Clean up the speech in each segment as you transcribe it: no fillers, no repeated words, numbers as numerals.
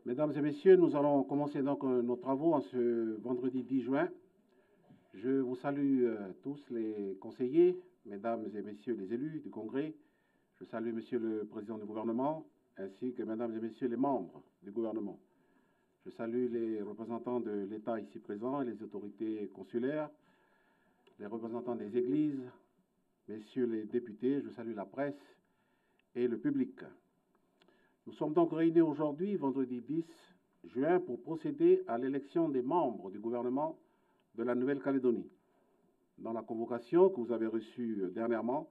Mesdames et messieurs, nous allons commencer donc nos travaux en ce vendredi 10 juin. Je vous salue tous les conseillers, mesdames et messieurs les élus du Congrès. Je salue monsieur le président du gouvernement, ainsi que mesdames et messieurs les membres du gouvernement. Je salue les représentants de l'État ici présents et les autorités consulaires, les représentants des églises, messieurs les députés, je salue la presse et le public. Nous sommes donc réunis aujourd'hui, vendredi 10 juin, pour procéder à l'élection des membres du gouvernement de la Nouvelle-Calédonie. Dans la convocation que vous avez reçue dernièrement,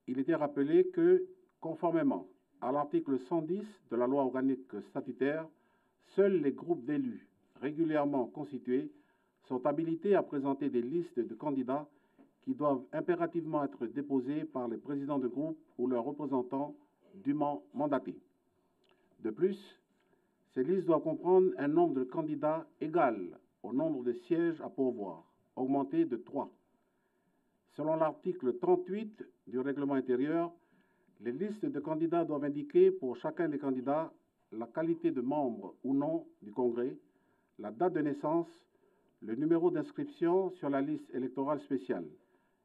il était rappelé que, conformément à l'article 110 de la loi organique statutaire, seuls les groupes d'élus régulièrement constitués sont habilités à présenter des listes de candidats qui doivent impérativement être déposées par les présidents de groupe ou leurs représentants dûment mandatés. De plus, ces listes doivent comprendre un nombre de candidats égal au nombre de sièges à pourvoir, augmenté de 3. Selon l'article 38 du règlement intérieur, les listes de candidats doivent indiquer pour chacun des candidats la qualité de membre ou non du Congrès, la date de naissance, le numéro d'inscription sur la liste électorale spéciale.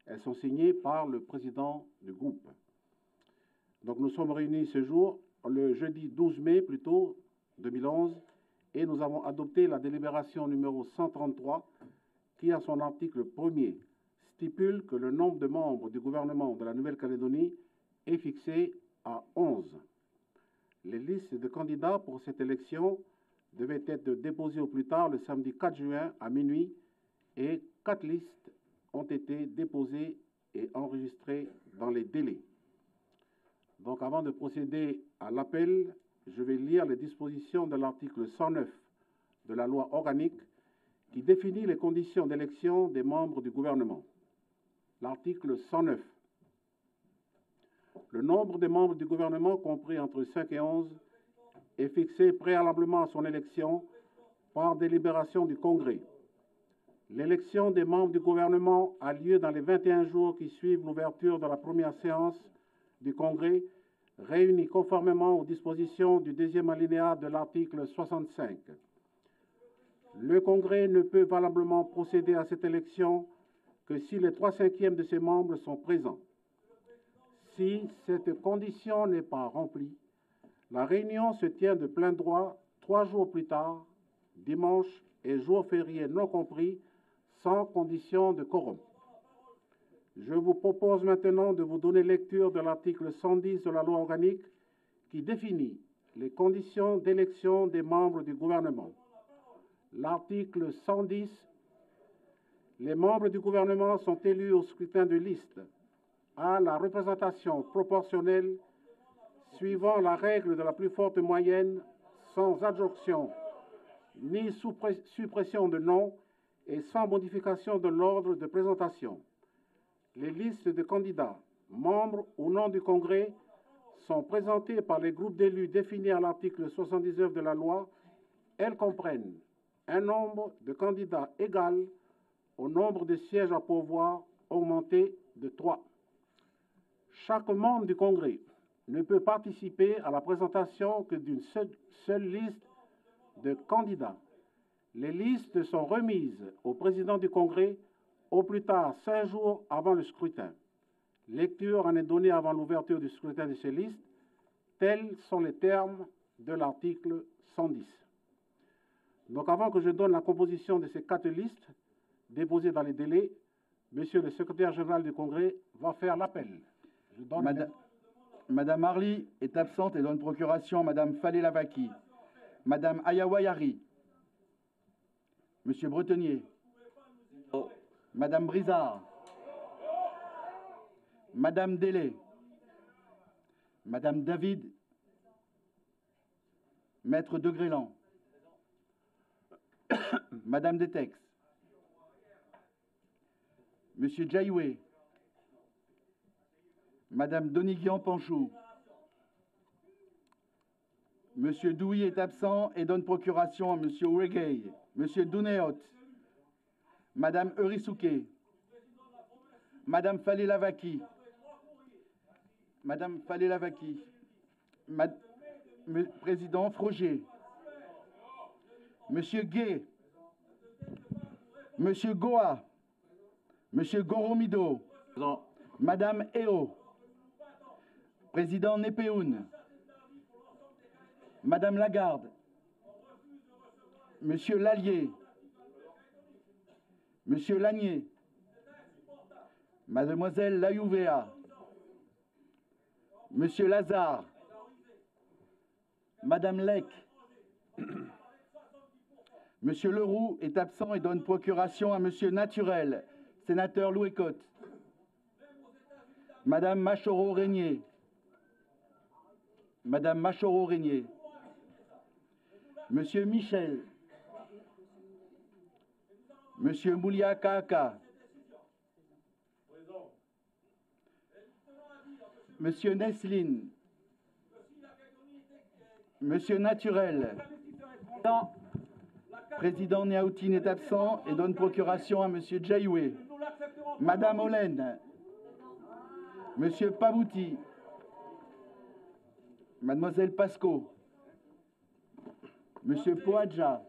Elles sont signées par le président du groupe. Donc nous sommes réunis ce jour, le jeudi 12 mai plutôt, 2011, et nous avons adopté la délibération numéro 133 qui, à son article 1er, stipule que le nombre de membres du gouvernement de la Nouvelle-Calédonie est fixé à 11. Les listes de candidats pour cette élection devaient être déposées au plus tard le samedi 4 juin à minuit et 4 listes ont été déposées et enregistrées dans les délais. Donc avant de procéder à l'appel, je vais lire les dispositions de l'article 109 de la loi organique qui définit les conditions d'élection des membres du gouvernement. L'article 109. Le nombre des membres du gouvernement, compris entre 5 et 11, est fixé préalablement à son élection par délibération du Congrès. L'élection des membres du gouvernement a lieu dans les 21 jours qui suivent l'ouverture de la première séance du Congrès, réunis conformément aux dispositions du deuxième alinéa de l'article 65. Le Congrès ne peut valablement procéder à cette élection que si les 3/5 de ses membres sont présents. Si cette condition n'est pas remplie, la réunion se tient de plein droit 3 jours plus tard, dimanche et jour férié non compris, sans condition de quorum. Je vous propose maintenant de vous donner lecture de l'article 110 de la loi organique qui définit les conditions d'élection des membres du gouvernement. L'article 110, les membres du gouvernement sont élus au scrutin de liste à la représentation proportionnelle suivant la règle de la plus forte moyenne sans adjonction ni suppression de nom et sans modification de l'ordre de présentation. Les listes de candidats, membres ou non du Congrès, sont présentées par les groupes d'élus définis à l'article 79 de la loi. Elles comprennent un nombre de candidats égal au nombre de sièges à pourvoir, augmenté de 3. Chaque membre du Congrès ne peut participer à la présentation que d'une seule liste de candidats. Les listes sont remises au président du Congrès au plus tard 5 jours avant le scrutin. Lecture en est donnée avant l'ouverture du scrutin de ces listes. Tels sont les termes de l'article 110. Donc avant que je donne la composition de ces 4 listes déposées dans les délais, Monsieur le secrétaire général du Congrès va faire l'appel. Madame Marly est absente et donne procuration à Madame Falé Lavaki. Madame Ayawayari. Monsieur Bretonnier. Madame Brizard. Madame Délé. Madame David. Maître Degrélan. Madame Detex. Monsieur Jaïoué. Madame Doniguian-Panchou. Monsieur Douy est absent et donne procuration à Monsieur Ouegay. Monsieur Dounéot. Madame Eurisouké. Madame Falé Lavaki. Madame Falé Lavaki. Président Froger. Monsieur Gay, Monsieur Goa, Monsieur Goromido, Présent. Madame Eo, Président Népeoun, Madame Lagarde, Monsieur Lallier, Monsieur Lanier, Mademoiselle Layouvea, Monsieur Lazare, Madame Lec, Monsieur Leroux est absent et donne procuration à Monsieur Naturel, sénateur Louis-Côte. Madame Machoreau-Régnier, Madame Machoreau-Régnier, Monsieur Michel, Monsieur Moulia Kaka, Monsieur Nesline, Monsieur Naturel, Président Niaoutine est absent et donne procuration à Monsieur Djaïoué, Madame Olen, Monsieur Pabouti, Mademoiselle Pasco, Monsieur Poadja,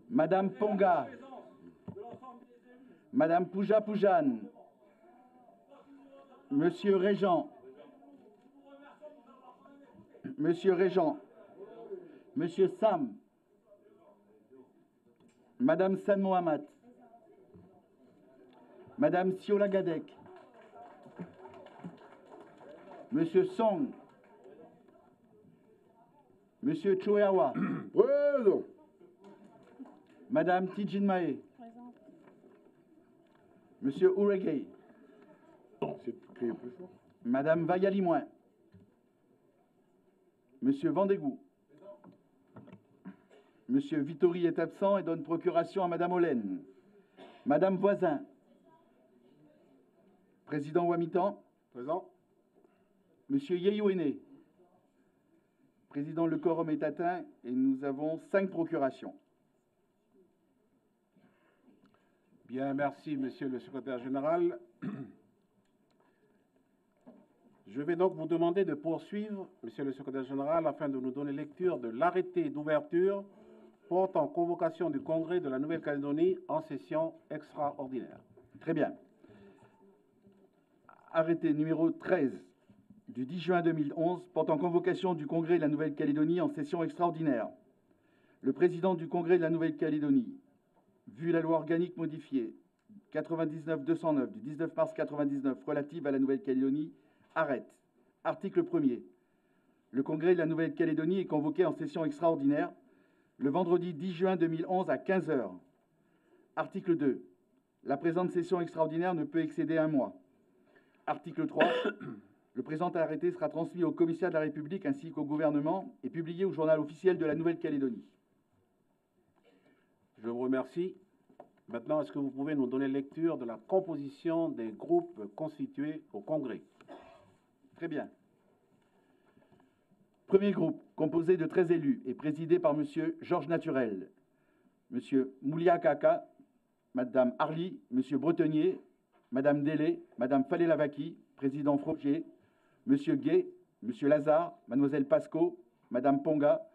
Madame Ponga, Madame Pouja Poujane, Monsieur Régent, Monsieur Régent, Monsieur Sam, Madame San Mohamed, Madame Siola Gadek, Monsieur Song, Monsieur Choeawa, Présent. Madame Tijinmae, Monsieur Ouregei, Madame Vayalimouin, Monsieur Vendégou, Monsieur Vittori est absent et donne procuration à Madame Olen, Madame Voisin, Président Wamitan, Présent. Monsieur Yeyouene, Président, le quorum est atteint et nous avons 5 procurations. Bien, merci, Monsieur le Secrétaire général. Je vais donc vous demander de poursuivre, Monsieur le Secrétaire général, afin de nous donner lecture de l'arrêté d'ouverture portant convocation du Congrès de la Nouvelle-Calédonie en session extraordinaire. Très bien. Arrêté numéro 13 du 10 juin 2011 portant convocation du Congrès de la Nouvelle-Calédonie en session extraordinaire. Le président du Congrès de la Nouvelle-Calédonie, vu la loi organique modifiée 99-209 du 19 mars 1999 relative à la Nouvelle-Calédonie, arrête. Article 1er. Le Congrès de la Nouvelle-Calédonie est convoqué en session extraordinaire le vendredi 10 juin 2011 à 15 h. Article 2. La présente session extraordinaire ne peut excéder un mois. Article 3. Le présent arrêté sera transmis au commissaire de la République ainsi qu'au gouvernement et publié au journal officiel de la Nouvelle-Calédonie. Je vous remercie. Maintenant, est-ce que vous pouvez nous donner lecture de la composition des groupes constitués au Congrès? Très bien. Premier groupe, composé de 13 élus et présidé par M. Georges Naturel, M. Moulia Kaka, Mme Harly, M. Bretonnier, Mme Délé, Mme Falé-Lavaki, Président Frogier, M. Gay, M. Lazare, Mlle Pasco, Mme Ponga,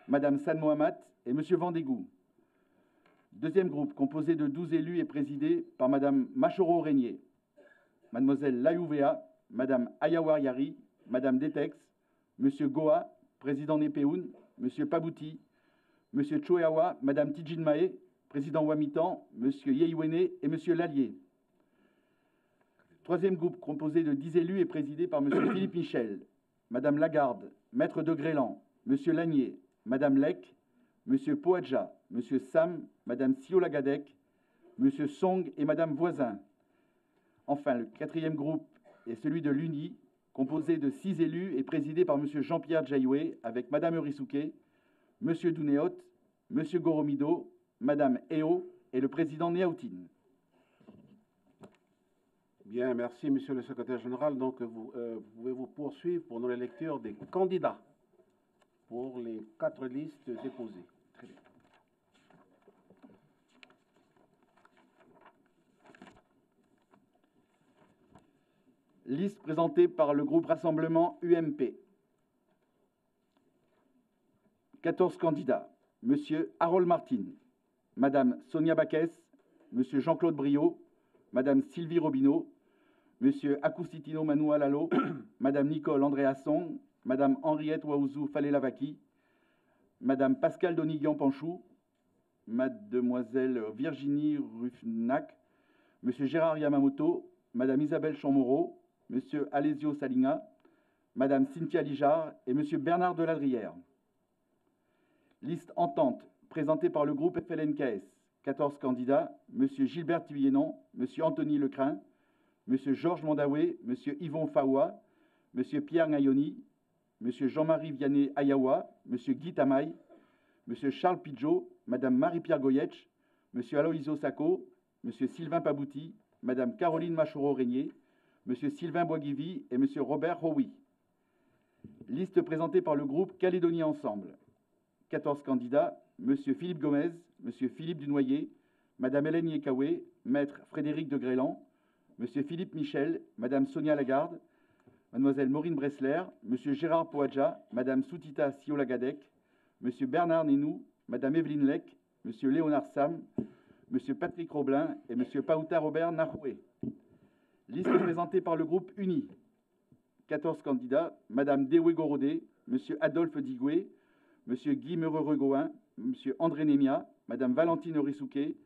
Mme San Mohamed et M. Vendégou. Deuxième groupe, composé de 12 élus et présidé par Mme Machoreau-Régnier, Mlle Layouvea, Mme Ayawariari, Mme Detex, M. Goa, Président Népeoun, M. Pabouti, M. Choeawa, Mme Tijinmae, Président Wamitan, M. Yeyouene et M. Lallier. Troisième groupe, composé de 10 élus et présidé par M. Philippe Michel, Mme Lagarde, Maître de Grélan, M. Lanier, Mme Lec, M. Poadja, M. Sam, Mme Siola Gadek, M. Song et Mme Voisin. Enfin, le quatrième groupe est celui de l'UNI, composé de 6 élus et présidé par M. Jean-Pierre Djaïoué, avec Mme Eurisouké, M. Dounéot, M. Goromido, Mme Eo et le président Niaoutine. Bien, merci, Monsieur le Secrétaire général. Donc, vous pouvez vous poursuivre pour nous la lecture des candidats pour les 4 listes déposées. Très bien. Liste présentée par le groupe Rassemblement UMP. 14 candidats. Monsieur Harold Martin, Madame Sonia Baquès, Monsieur Jean-Claude Briot, Madame Sylvie Robineau, Monsieur Akustitino Manoua Lalo, Madame Nicole Andréasson, Madame Henriette Waouzou Falé-Lavaki, Madame Pascale Doniguian-Panchou, Mademoiselle Virginie Ruffnac, Monsieur Gérard Yamamoto, Madame Isabelle Chamorro, Monsieur Alesio Salina, Madame Cynthia Lijard et Monsieur Bernard Deladrière. Liste entente présentée par le groupe FLNKS. 14 candidats, Monsieur Gilbert Thuyenon, Monsieur Anthony Lecrin, Monsieur Georges Mandaoué, Monsieur Yvon Faoua, Monsieur Pierre Ngayoni, Monsieur Jean-Marie Vianney Ayawa, Monsieur Guy Tamaï, Monsieur Charles Pidgeot, Madame Marie-Pierre Goyetch, Monsieur Aloïsio Sacco, Monsieur Sylvain Pabouti, Madame Caroline Machoreau-Régnier, Monsieur Sylvain Boisguivi et Monsieur Robert Howie. Liste présentée par le groupe Calédonie Ensemble. 14 candidats, Monsieur Philippe Gomez, Monsieur Philippe Dunoyer, Madame Hélène Yekawé, Maître Frédéric de Grélan, Monsieur Philippe Michel, Madame Sonia Lagarde, Mademoiselle Maureen Bressler, Monsieur Gérard Poadja, Madame Soutita Siolagadec, Monsieur Bernard Nénou, Madame Evelyne Lec, Monsieur Léonard Sam, Monsieur Patrick Roblin et Monsieur Pauta Robert Naroué. Liste présentée par le groupe UNI. 14 candidats, Madame Dewe Gorodé, Monsieur Adolphe Digoué, Monsieur Guy Meureux-Regoin, Monsieur André Némia, Madame Valentine Risouquet,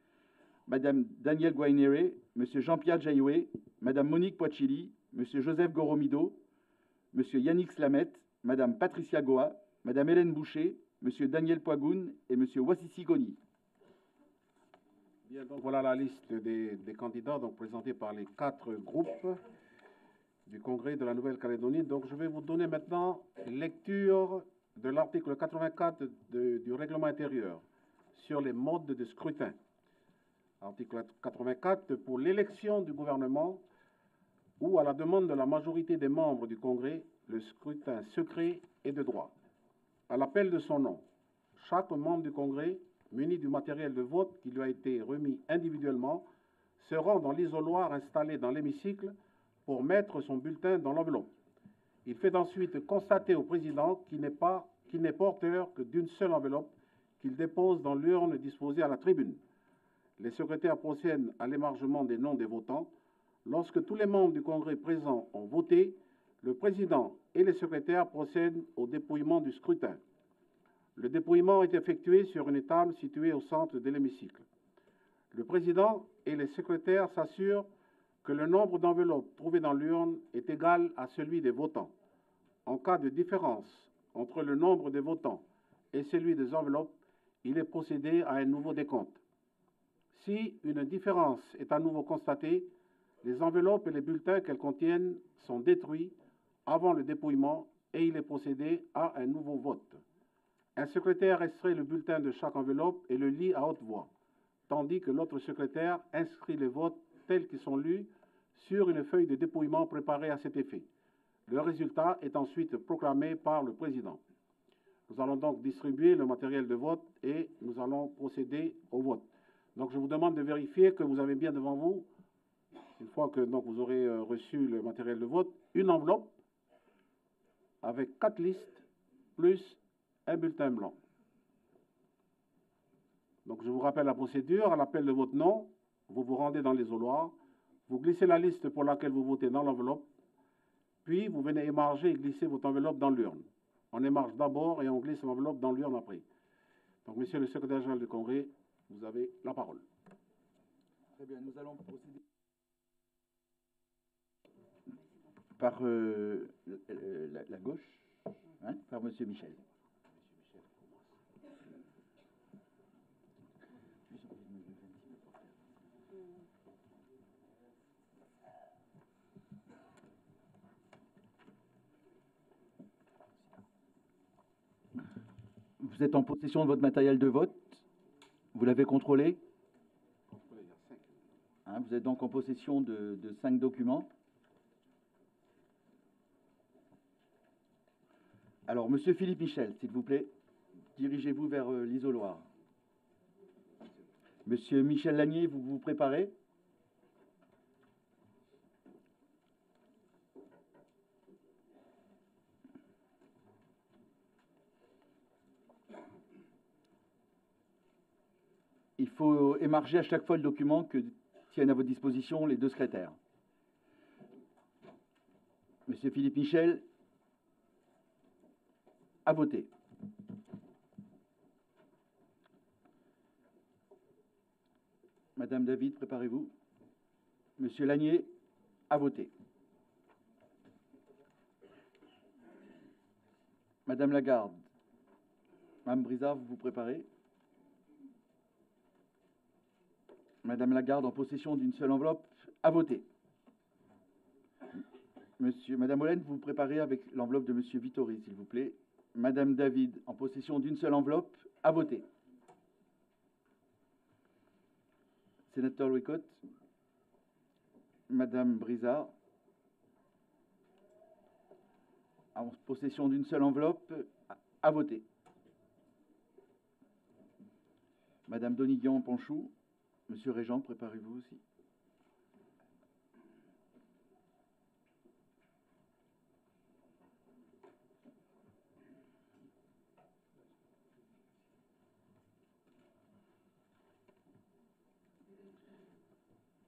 Madame Danielle Guainere, Monsieur Jean-Pierre Jaïoué, Madame Monique Poachili, Monsieur Joseph Goromido, Monsieur Yannick Slamette, Madame Patricia Goa, Madame Hélène Boucher, Monsieur Daniel Poigoun et Monsieur Wassissi Goni. Bien, donc voilà la liste des candidats donc, présentés par les 4 groupes du Congrès de la Nouvelle-Calédonie. Donc je vais vous donner maintenant lecture de l'article 84 du règlement intérieur sur les modes de scrutin. Article 84, pour l'élection du gouvernement ou à la demande de la majorité des membres du Congrès, le scrutin secret est de droit. À l'appel de son nom, chaque membre du Congrès, muni du matériel de vote qui lui a été remis individuellement, se rend dans l'isoloir installé dans l'hémicycle pour mettre son bulletin dans l'enveloppe. Il fait ensuite constater au président qu'il n'est porteur que d'une seule enveloppe qu'il dépose dans l'urne disposée à la tribune. Les secrétaires procèdent à l'émargement des noms des votants. Lorsque tous les membres du Congrès présents ont voté, le président et les secrétaires procèdent au dépouillement du scrutin. Le dépouillement est effectué sur une table située au centre de l'hémicycle. Le président et les secrétaires s'assurent que le nombre d'enveloppes trouvées dans l'urne est égal à celui des votants. En cas de différence entre le nombre des votants et celui des enveloppes, il est procédé à un nouveau décompte. Si une différence est à nouveau constatée, les enveloppes et les bulletins qu'elles contiennent sont détruits avant le dépouillement et il est procédé à un nouveau vote. Un secrétaire extrait le bulletin de chaque enveloppe et le lit à haute voix, tandis que l'autre secrétaire inscrit les votes tels qu'ils sont lus sur une feuille de dépouillement préparée à cet effet. Le résultat est ensuite proclamé par le président. Nous allons donc distribuer le matériel de vote et nous allons procéder au vote. Donc je vous demande de vérifier que vous avez bien devant vous, une fois que donc, vous aurez reçu le matériel de vote, une enveloppe avec 4 listes plus un bulletin blanc. Donc je vous rappelle la procédure. À l'appel de votre nom, vous vous rendez dans l'isoloir, vous glissez la liste pour laquelle vous votez dans l'enveloppe, puis vous venez émarger et glisser votre enveloppe dans l'urne. On émarge d'abord et on glisse l'enveloppe dans l'urne après. Donc, monsieur le secrétaire général du Congrès, vous avez la parole. Très bien, nous allons procéder par la gauche, hein, par monsieur Michel. Vous êtes en possession de votre matériel de vote. Vous l'avez contrôlé. Hein, vous êtes donc en possession de 5 documents. Alors, monsieur Philippe Michel, s'il vous plaît, dirigez-vous vers l'isoloir. Monsieur Michel Lanier, vous vous préparez? il faut émarger à chaque fois le document que tiennent à votre disposition les deux secrétaires. Monsieur Philippe Michel, à voter. Madame David, préparez-vous. Monsieur Lanier, à voter. Madame Lagarde, Madame Brizard, vous vous préparez. Madame Lagarde, en possession d'une seule enveloppe, à voter. Madame Hollen, vous vous préparez avec l'enveloppe de Monsieur Vittori, s'il vous plaît. Madame David, en possession d'une seule enveloppe, à voter. Sénateur Louis-Cotte, Madame Brizard, en possession d'une seule enveloppe, à voter. Madame Doniguian-Panchou, Monsieur Régent, préparez-vous aussi.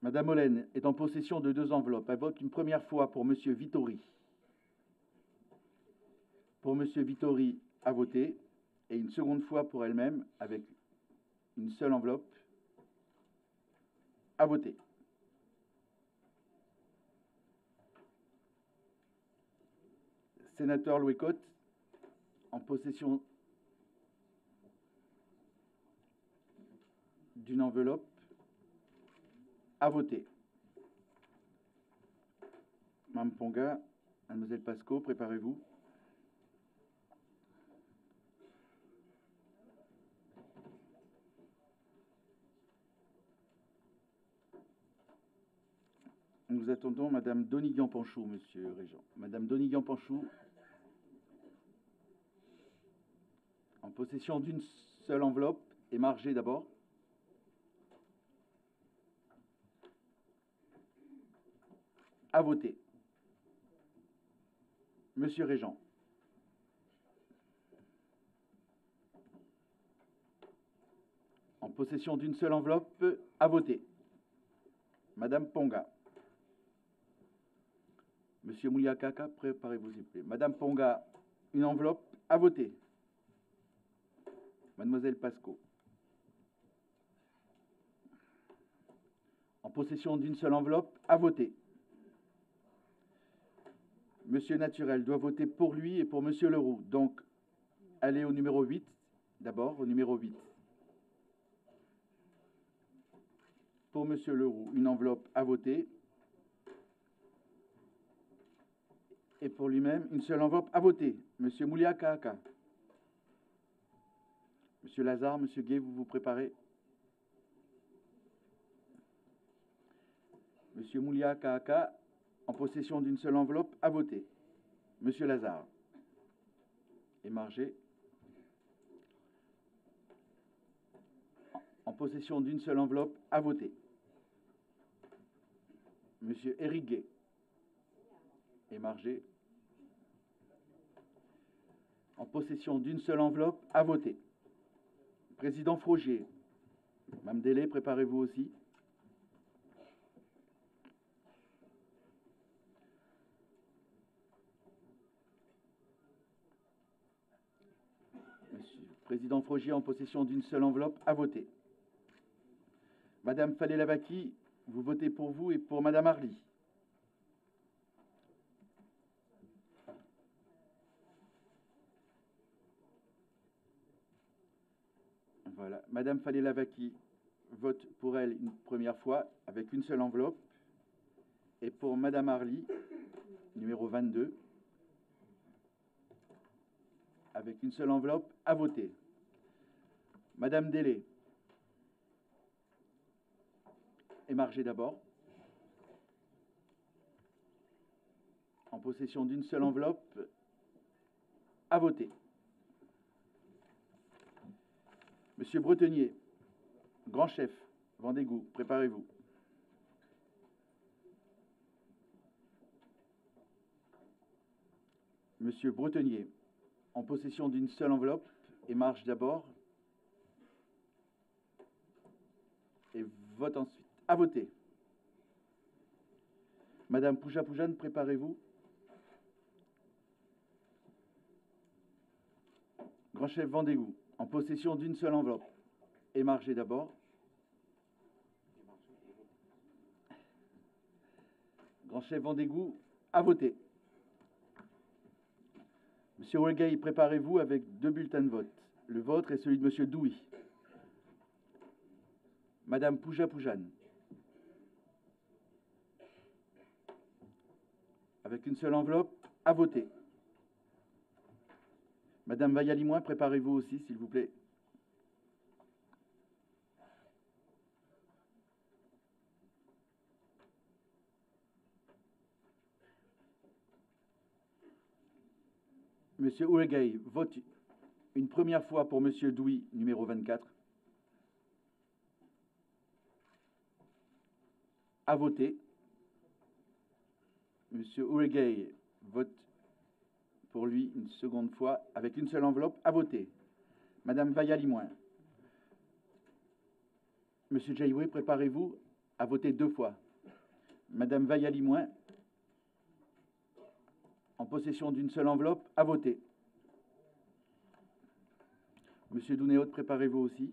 Madame Hollen est en possession de deux enveloppes. Elle vote une première fois pour Monsieur Vittori. Pour Monsieur Vittori, à voter, et une seconde fois pour elle-même, avec une seule enveloppe, à voter. Sénateur Louis-Cotte, en possession d'une enveloppe, à voter. Mme Ponga, Mademoiselle Pasco, préparez-vous. Nous attendons Madame Doniguian-Panchou, Monsieur Régent. Madame Doniguian-Panchou, en possession d'une seule enveloppe, émargée d'abord. À voter. Monsieur Régent. En possession d'une seule enveloppe, à voter. Madame Ponga. Monsieur Mouliakaka, préparez-vous s'il vous plaît. Madame Ponga, une enveloppe, à voter. Mademoiselle Pasco. En possession d'une seule enveloppe, à voter. Monsieur Naturel doit voter pour lui et pour Monsieur Leroux. Donc, allez au numéro 8, d'abord, au numéro 8. Pour Monsieur Leroux, une enveloppe à voter. Et pour lui-même, une seule enveloppe à voter. Monsieur Mouliakaka. Monsieur Lazare, Monsieur Gay, vous vous préparez. Monsieur Mouliakaka, en possession d'une seule enveloppe, à voter. Monsieur Lazare. Émargé. En possession d'une seule enveloppe, à voter. Monsieur Éric Gay. Émargé. En possession d'une seule enveloppe, à voter. Président Frogier. Mme Délé, préparez-vous aussi. Monsieur le Président Frogier, en possession d'une seule enveloppe, à voter. Madame Fallet-Lavaki, vous votez pour vous et pour Madame Arly. Voilà. Madame Fallet-Lavaki vote pour elle une première fois avec une seule enveloppe. Et pour Madame Arly, numéro 22, avec une seule enveloppe à voter. Madame Délé, émargée d'abord. En possession d'une seule enveloppe à voter. Monsieur Bretenier, grand chef, Vendégout, préparez-vous. Monsieur Bretenier, en possession d'une seule enveloppe, émarge d'abord. et vote ensuite. À voter. Madame Pouja-Poujane, préparez-vous. Grand chef Vendégou, en possession d'une seule enveloppe. Émargé d'abord. Grand chef Vendégou, à voter. Monsieur Ouelgay, préparez-vous avec 2 bulletins de vote. Le vôtre est celui de Monsieur Douy. Madame Pouja-Poujane, avec une seule enveloppe, à voter. Madame Vaillalimoin, préparez-vous aussi, s'il vous plaît. Monsieur Ouelgay vote une première fois pour Monsieur Douy, numéro 24. À voter. Monsieur Ouelgay vote pour lui une seconde fois avec une seule enveloppe. À voter. Madame Vaillalimoin. Monsieur Jaïoué, préparez-vous à voter 2 fois. Madame Vaillalimoin, en possession d'une seule enveloppe, à voter. Monsieur Dounéot, préparez-vous aussi,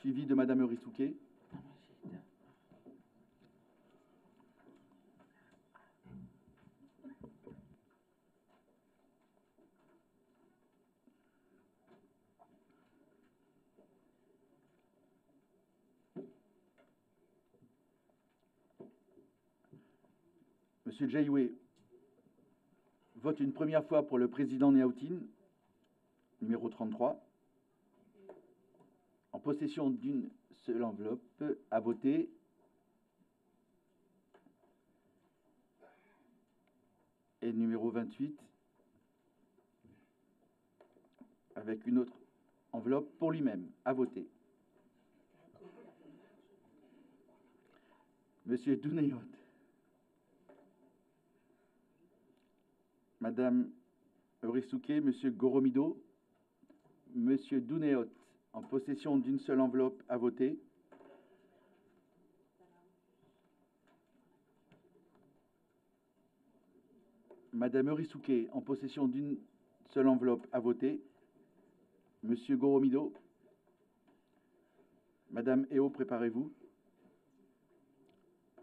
suivi de Madame Eurissouquet. Monsieur Jaïoué vote une première fois pour le président Niaoutine, numéro 33, en possession d'une seule enveloppe, à voter. Et numéro 28, avec une autre enveloppe pour lui-même, à voter. Monsieur Dounéot, Madame Eurissouquet, Monsieur Goromido, Monsieur Dounéot, en possession d'une seule enveloppe, à voter. Madame Eurissouquet, en possession d'une seule enveloppe, à voter. Monsieur Goromido. Madame Eo, préparez-vous.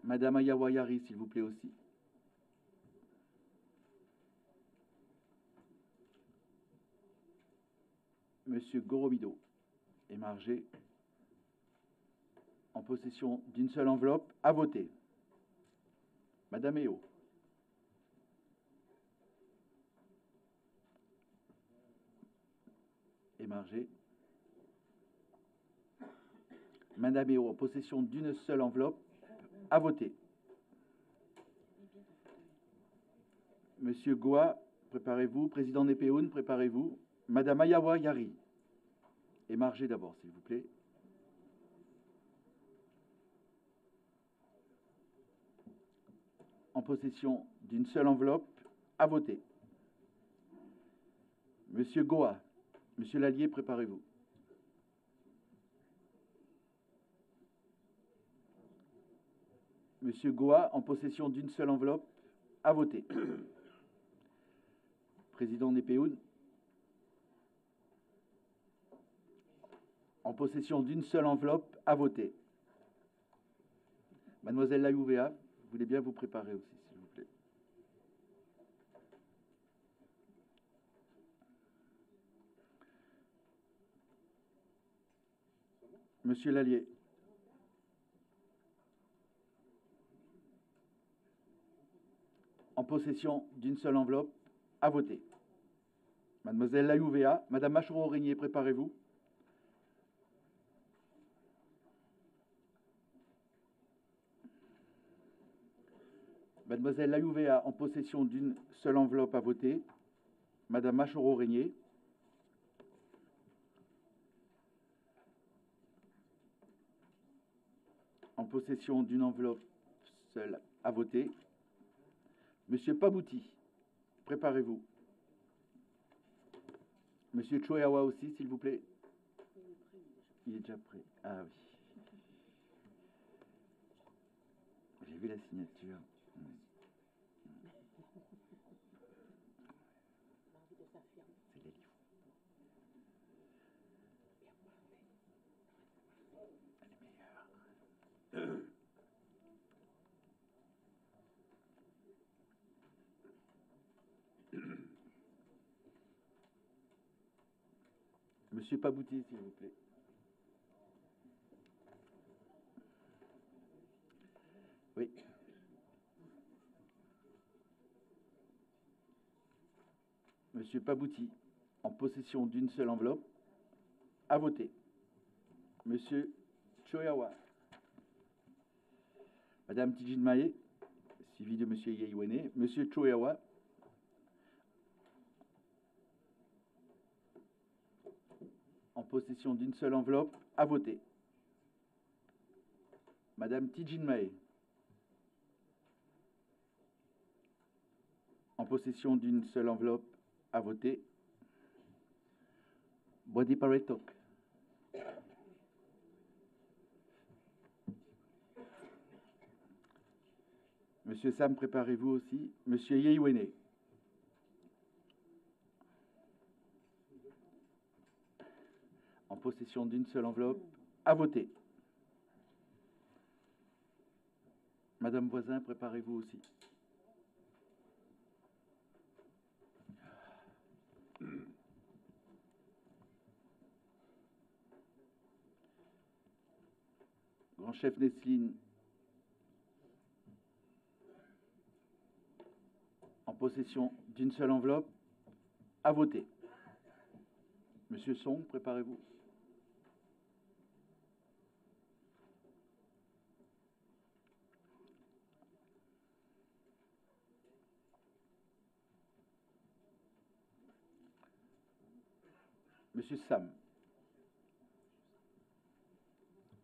Madame Ayawayari, s'il vous plaît aussi. Monsieur Goromido, émargé, en possession d'une seule enveloppe, à voter. Madame Eo. Émargé. Madame Eo, en possession d'une seule enveloppe, à voter. Monsieur Goa, préparez-vous. Président Népéoun, préparez-vous. Madame Ayawa Yari. Émargé d'abord, s'il vous plaît. En possession d'une seule enveloppe, à voter. Monsieur Goa, Monsieur Lallier, préparez-vous. Monsieur Goa, en possession d'une seule enveloppe, à voter. Président Népéoun, en possession d'une seule enveloppe, à voter. Mademoiselle Layouvea, vous voulez bien vous préparer aussi, s'il vous plaît. Monsieur Lallier. En possession d'une seule enveloppe, à voter. Mademoiselle Layouvea, Madame Machereau-Régnier, préparez-vous. Mademoiselle Layouvea, en possession d'une seule enveloppe, à voter. Madame Machereau-Régnier. En possession d'une enveloppe seule, à voter. Monsieur Pabouti, préparez-vous. Monsieur Choyawa aussi, s'il vous plaît. Il est déjà prêt. Ah oui. vu la signature. C'est les livres. Elle est meilleure. Monsieur Pabouti, s'il vous plaît. Oui. Monsieur Pabouti, en possession d'une seule enveloppe, à voter. Monsieur Choyawa. Madame Tijinmae, suivi de Monsieur Yeiwene. Monsieur Choyawa. En possession d'une seule enveloppe, à voter. Madame Tijinmae. En possession d'une seule enveloppe, à voter. Body Paretok. Monsieur Sam, préparez-vous aussi. Monsieur Yeiwene. En possession d'une seule enveloppe, à voter. Madame Voisin, préparez-vous aussi. Grand chef Nesline, en possession d'une seule enveloppe, à voter. Monsieur Song, préparez-vous. Monsieur Sam,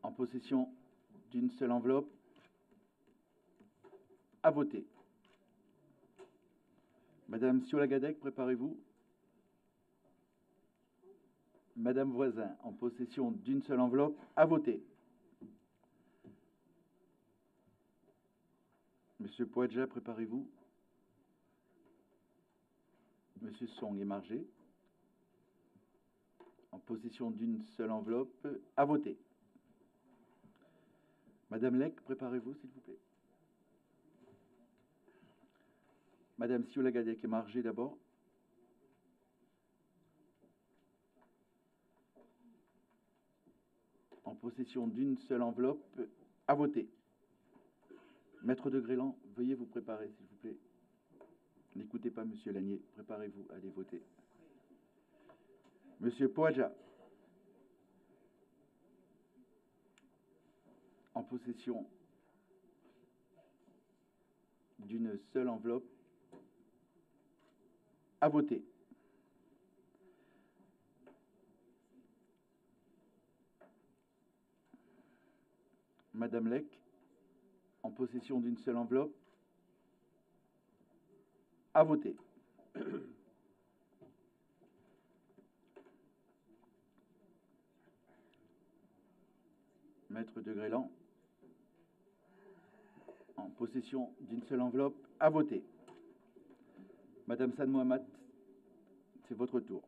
en possession d'une seule enveloppe, à voter. Madame Siolagadec, préparez-vous. Madame Voisin, en possession d'une seule enveloppe, à voter. Monsieur Poadja, préparez-vous. Monsieur Song et Margé, en possession d'une seule enveloppe, à voter. Madame Lec, préparez-vous, s'il vous plaît. Madame Siolagadec et Margé d'abord. En possession d'une seule enveloppe, à voter. Maître de Grélan, veuillez vous préparer, s'il vous plaît. N'écoutez pas Monsieur Lanier, préparez-vous, allez voter. Monsieur Poadja, en possession d'une seule enveloppe, à voter. Madame Lec, en possession d'une seule enveloppe, à voter. Maître de Grélan, en possession d'une seule enveloppe, à voter. Madame San Mohamed, c'est votre tour.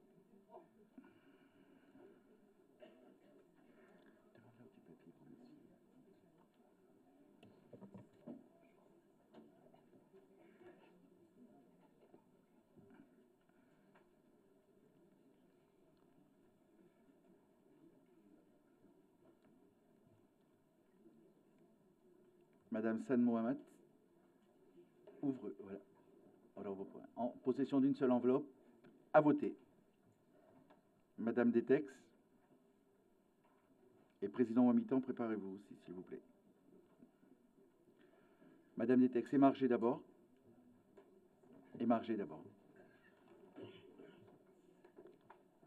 Madame San Mohamed, ouvre, voilà. Alors, en possession d'une seule enveloppe, à voter. Madame Detex et Président Wamitan, préparez-vous aussi, s'il vous plaît. Madame Detex, émargez d'abord. Émargez d'abord.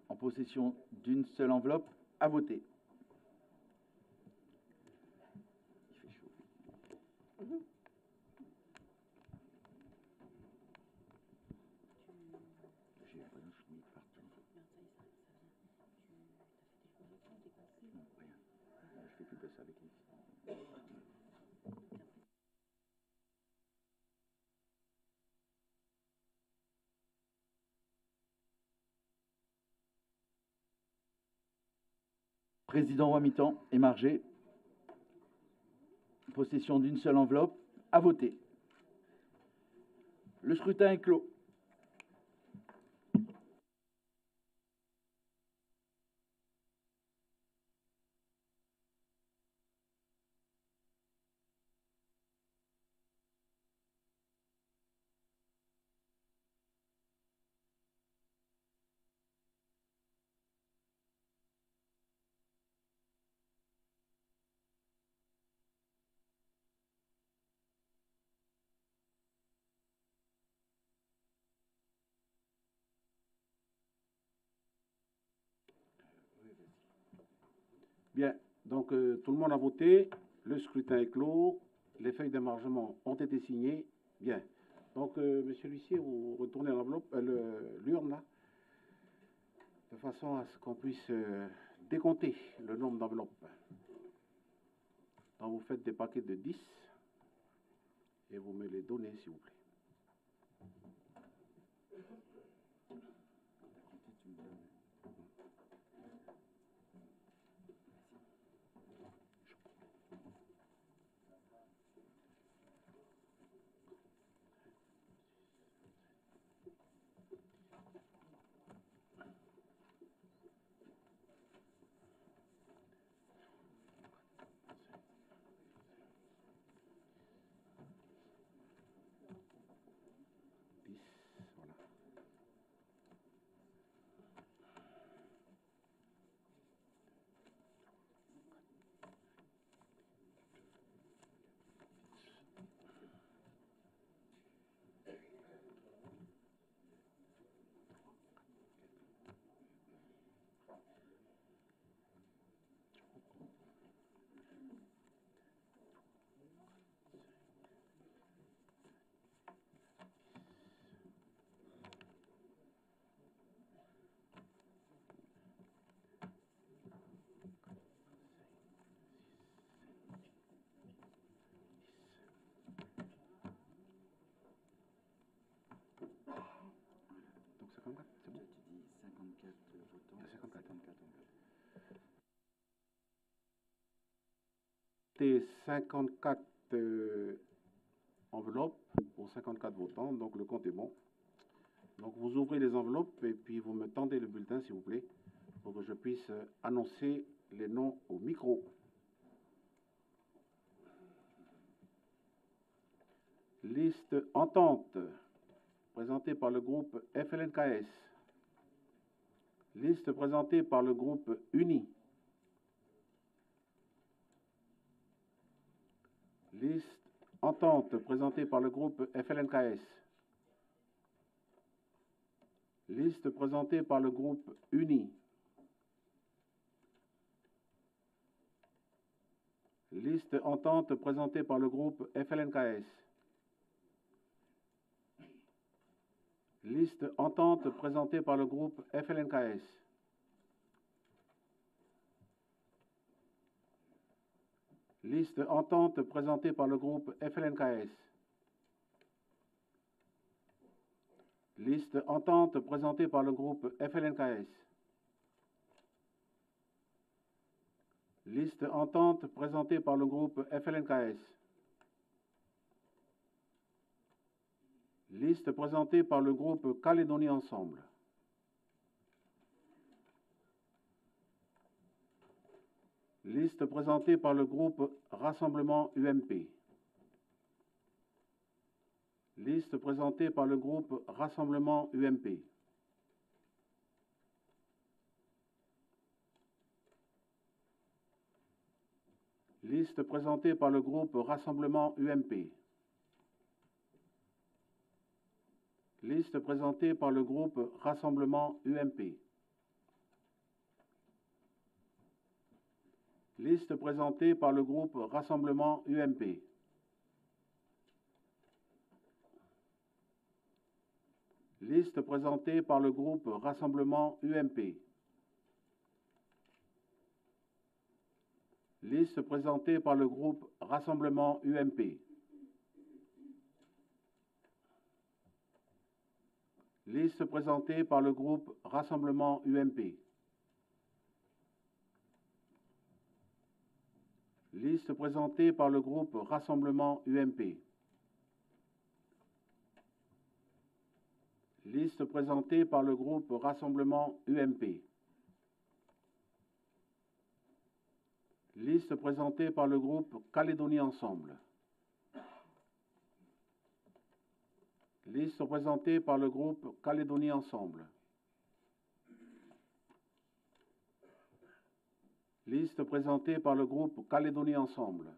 En possession d'une seule enveloppe, à voter. Il fait chaud. J'ai la bonne chemise partout. Non, rien. Je fais plus de ça avec lui. président à mi-temps et Marger. Possession d'une seule enveloppe. À voter. Le scrutin est clos. Bien, donc tout le monde a voté, le scrutin est clos, les feuilles d'émargement ont été signées. Bien, donc monsieur l'huissier, vous retournez l'enveloppe, l'urne là, de façon à ce qu'on puisse décompter le nombre d'enveloppes. Donc vous faites des paquets de 10 et vous me les donnez s'il vous plaît. Donc 54, c'est bon? Tu dis 54 votants. 54. 54 enveloppes pour 54 votants, donc le compte est bon. Donc vous ouvrez les enveloppes et puis vous me tendez le bulletin s'il vous plaît, pour que je puisse annoncer les noms au micro. Liste entente, présentée par le groupe FLNKS. Liste présentée par le groupe UNI. Liste entente présentée par le groupe FLNKS. Liste présentée par le groupe UNI. Liste entente présentée par le groupe FLNKS. Liste entente présentée par le groupe FLNKS. Liste entente présentée par le groupe FLNKS. Liste entente présentée par le groupe FLNKS. Liste entente présentée par le groupe FLNKS. Liste présentée par le groupe Calédonie Ensemble. Liste présentée par le groupe Rassemblement UMP. Liste présentée par le groupe Rassemblement UMP. Liste présentée par le groupe Rassemblement UMP. Liste présentée par le groupe Rassemblement UMP. Liste présentée par le groupe Rassemblement UMP. Liste présentée par le groupe Rassemblement UMP. Liste présentée par le groupe Rassemblement UMP. Liste présentée par le groupe Rassemblement UMP. Liste présentée par le groupe Rassemblement UMP. Liste présentée par le groupe Rassemblement UMP. Liste présentée par le groupe Calédonie Ensemble. Liste présentée par le groupe Calédonie Ensemble. Liste présentée par le groupe Calédonie Ensemble.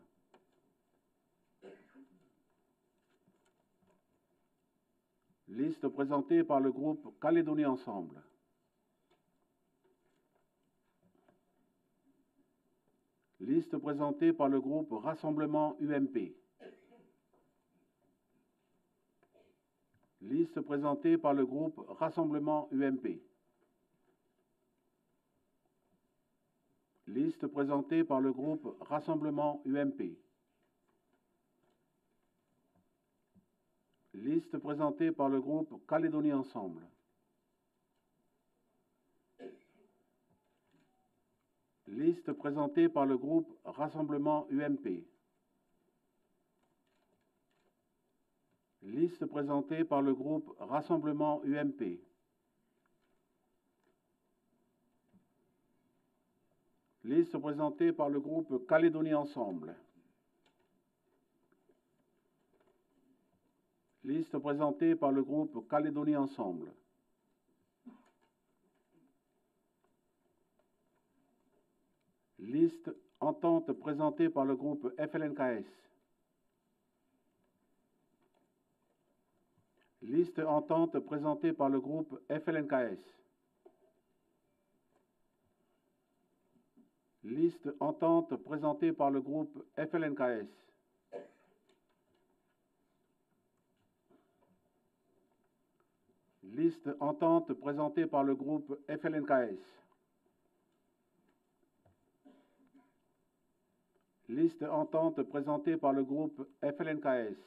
Liste présentée par le groupe Calédonie Ensemble. Liste présentée par le groupe Rassemblement UMP. Liste présentée par le groupe Rassemblement UMP. Liste présentée par le groupe Rassemblement UMP. Liste présentée par le groupe Calédonie Ensemble. Liste présentée par le groupe Rassemblement UMP. Liste présentée par le groupe Rassemblement UMP. Liste présentée par le groupe Calédonie Ensemble. Liste présentée par le groupe Calédonie Ensemble. Liste entente présentée par le groupe FLNKS. Liste entente présentée par le groupe FLNKS. Liste entente présentée par le groupe FLNKS. Liste entente présentée par le groupe FLNKS. Liste entente présentée par le groupe FLNKS.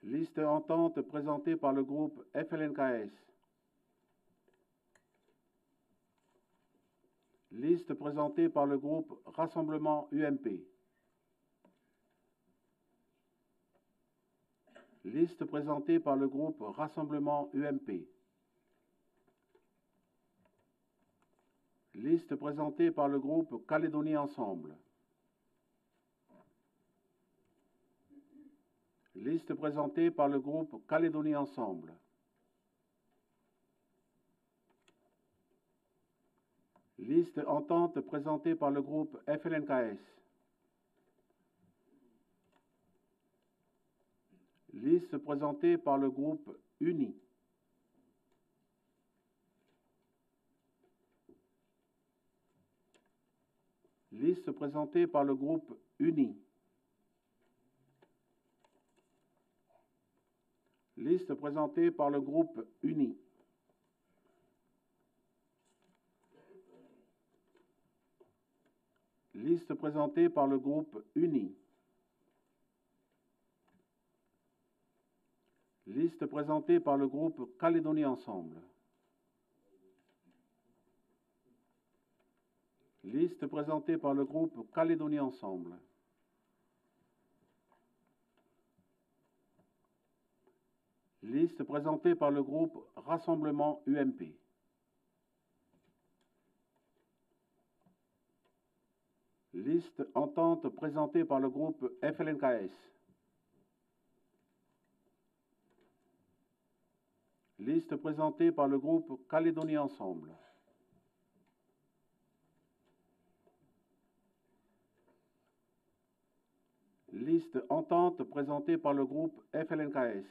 Liste entente présentée par le groupe FLNKS. Liste présentée par le groupe Rassemblement UMP. Liste présentée par le groupe Rassemblement UMP. Liste présentée par le groupe Calédonie Ensemble. Liste présentée par le groupe Calédonie Ensemble. Liste entente présentée par le groupe FLNKS. Liste présentée par le groupe UNI. Liste présentée par le groupe UNI. Liste présentée par le groupe UNI. Liste présentée par le groupe UNI. Liste présentée par le groupe Calédonie Ensemble. Liste présentée par le groupe Calédonie Ensemble. Liste présentée par le groupe Rassemblement UMP. Liste entente présentée par le groupe FLNKS. Liste présentée par le groupe Calédonie Ensemble. Liste entente présentée par le groupe FLNKS.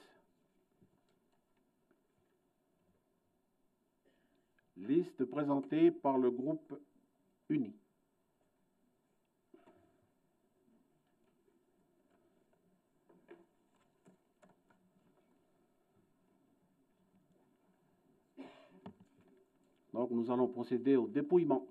Liste présentée par le groupe UNI. Donc nous allons procéder au dépouillement.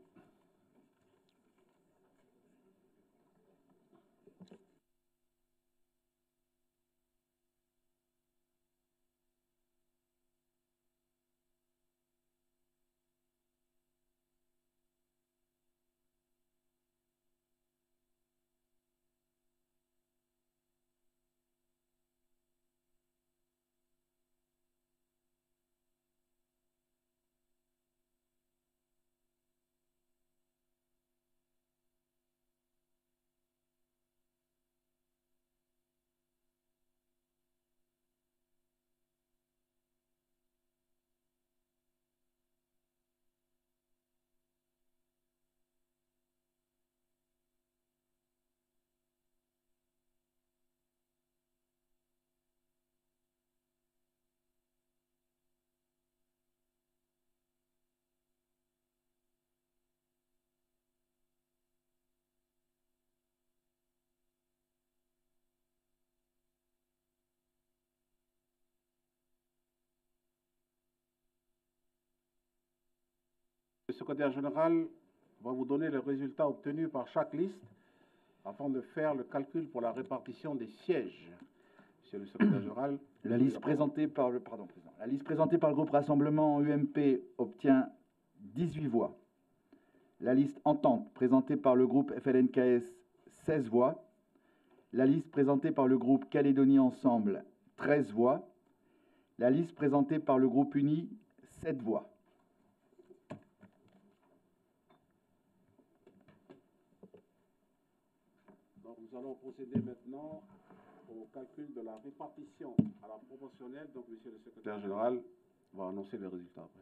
Le secrétaire général va vous donner les résultats obtenus par chaque liste afin de faire le calcul pour la répartition des sièges. Monsieur le secrétaire général. La liste présentée par le groupe Rassemblement UMP obtient 18 voix. La liste Entente présentée par le groupe FLNKS 16 voix. La liste présentée par le groupe Calédonie Ensemble 13 voix. La liste présentée par le groupe Uni 7 voix. Donc nous allons procéder maintenant au calcul de la répartition à la proportionnelle. Donc monsieur le secrétaire général va annoncer les résultats après.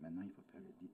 Maintenant, il faut faire le 10.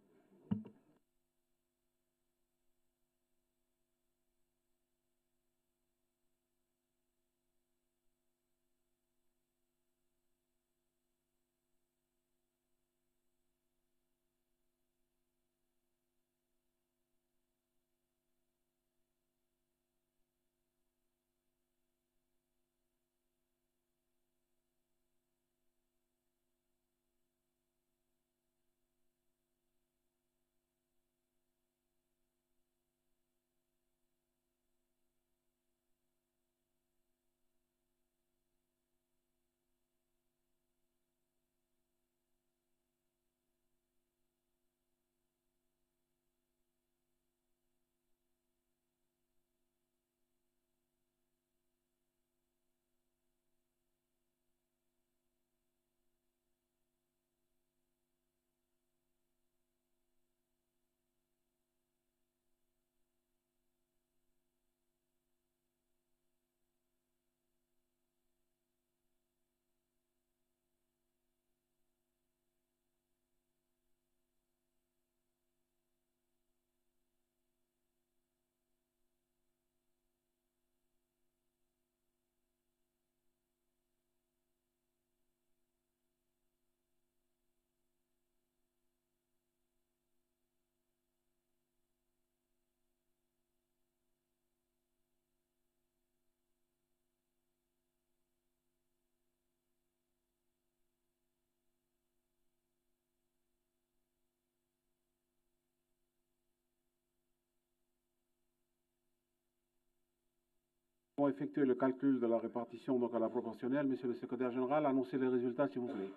Pour effectuer le calcul de la répartition donc à la proportionnelle, monsieur le secrétaire général, annoncez les résultats s'il vous plaît.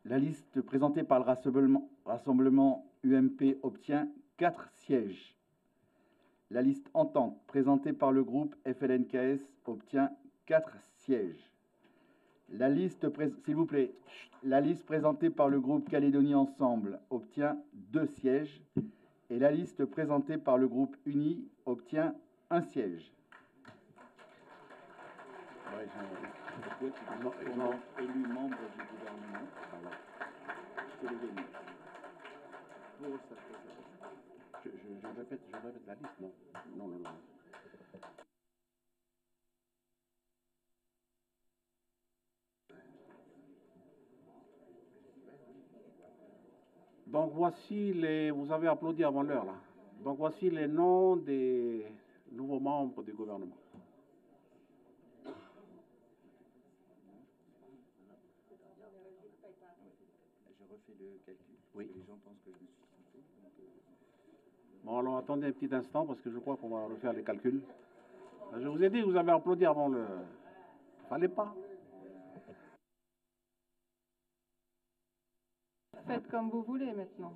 La liste présentée par le Rassemblement UMP obtient 4 sièges. La liste Entente présentée par le groupe FLNKS obtient 4 sièges. La liste, s'il vous plaît, la liste présentée par le groupe Calédonie Ensemble obtient 2 sièges. Et la liste présentée par le groupe Uni obtient 1 siège. Ils ont élu membre du gouvernement. Je te l'ai donné. Je répète la liste, non. Non. Donc voici les... Vous avez applaudi avant l'heure là. Donc voici les noms des nouveaux membres du gouvernement. Je refais le calcul. Oui. Les gens pensent que je me suis trompé. Bon alors attendez un petit instant parce que je crois qu'on va refaire les calculs. Je vous ai dit que vous avez applaudi avant le... Fallait pas. Faites comme vous voulez maintenant.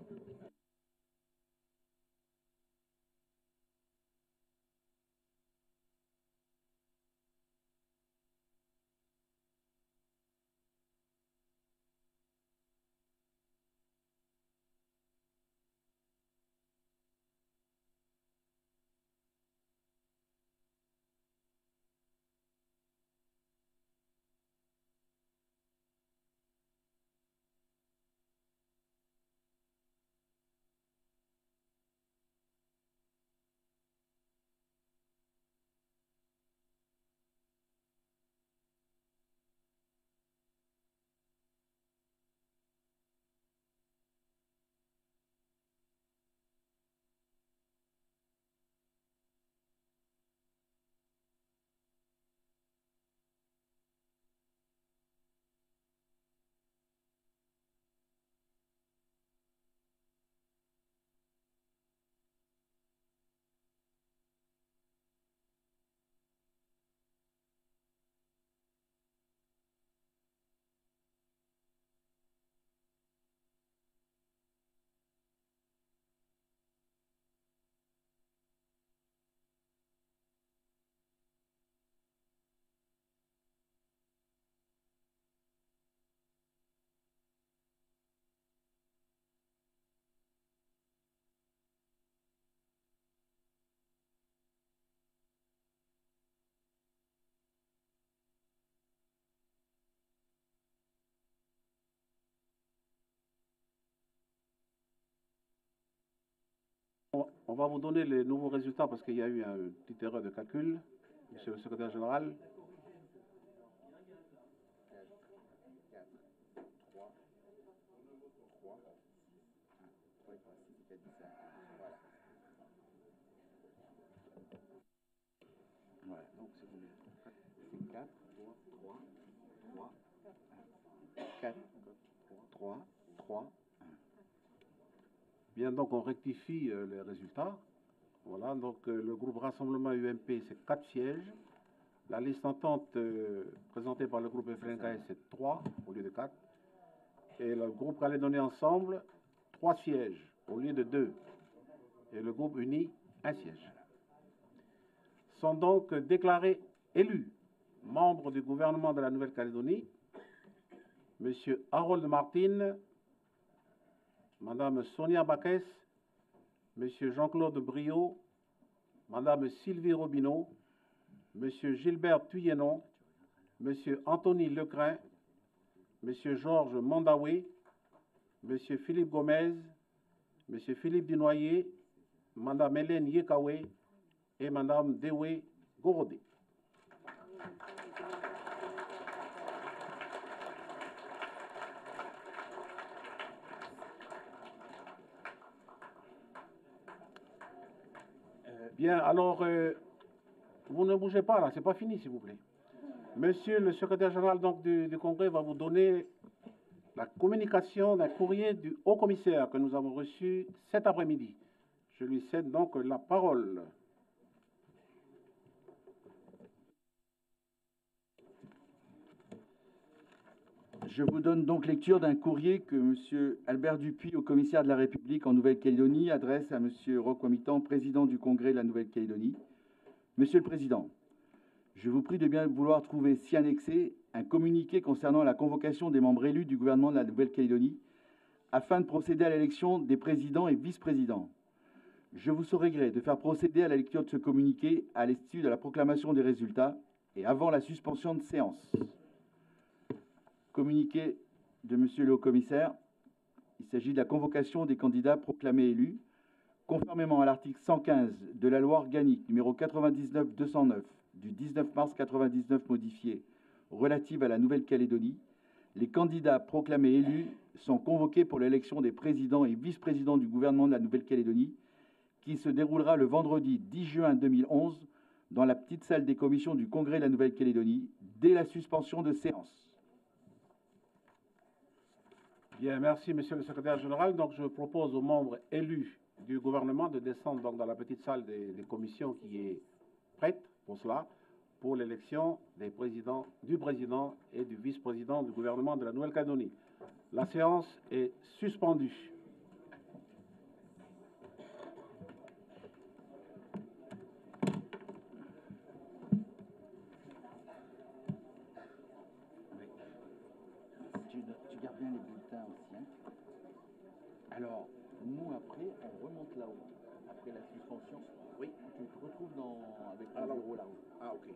On va vous donner les nouveaux résultats parce qu'il y a eu une petite erreur de calcul, monsieur le secrétaire général. Voilà, donc c'est combien? C'est 4, 3, 3, 4, 3, 3. Bien, donc on rectifie les résultats. Voilà, donc le groupe Rassemblement UMP, c'est 4 sièges. La liste entente présentée par le groupe FLNKS, c'est 3 au lieu de 4. Et le groupe Calédonie Ensemble, 3 sièges au lieu de 2. Et le groupe Uni, 1 siège. Sont donc déclarés élus membres du gouvernement de la Nouvelle-Calédonie, M. Harold Martin, Mme Sonia Bakes, M. Jean-Claude Briot, Mme Sylvie Robineau, M. Gilbert Thuyenon, M. Anthony Lecrin, M. Georges Mandaoué, M. Philippe Gomez, M. Philippe Dinoyer, Mme Hélène Yekawé et Mme Dewe Gorodé. Bien, alors, vous ne bougez pas là, c'est pas fini s'il vous plaît. Monsieur le secrétaire général donc, du Congrès va vous donner la communication d'un courrier du haut-commissaire que nous avons reçu cet après-midi. Je lui cède donc la parole. Je vous donne donc lecture d'un courrier que M. Albert Dupuis, au commissaire de la République en Nouvelle-Calédonie, adresse à M. Roch Wamitan, président du Congrès de la Nouvelle-Calédonie. Monsieur le Président, je vous prie de bien vouloir trouver ci annexé un communiqué concernant la convocation des membres élus du gouvernement de la Nouvelle-Calédonie afin de procéder à l'élection des présidents et vice-présidents. Je vous saurai gré de faire procéder à la lecture de ce communiqué à l'issue de la proclamation des résultats et avant la suspension de séance. Communiqué de M. le Haut-Commissaire. Il s'agit de la convocation des candidats proclamés élus, conformément à l'article 115 de la loi organique numéro 99-209 du 19 mars 1999 modifiée relative à la Nouvelle-Calédonie. Les candidats proclamés élus sont convoqués pour l'élection des présidents et vice-présidents du gouvernement de la Nouvelle-Calédonie, qui se déroulera le vendredi 10 juin 2011 dans la petite salle des commissions du Congrès de la Nouvelle-Calédonie, dès la suspension de séance. Bien, merci, monsieur le secrétaire général. Donc, je propose aux membres élus du gouvernement de descendre donc, dans la petite salle des commissions qui est prête pour cela, pour l'élection du président et du vice-président du gouvernement de la Nouvelle-Calédonie. La séance est suspendue. Tu gardes bien les bulletins aussi. Hein. Alors, nous, après, on remonte là-haut. Après la suspension, oui, tu te retrouves avec le bureau là-haut. Ah, ok.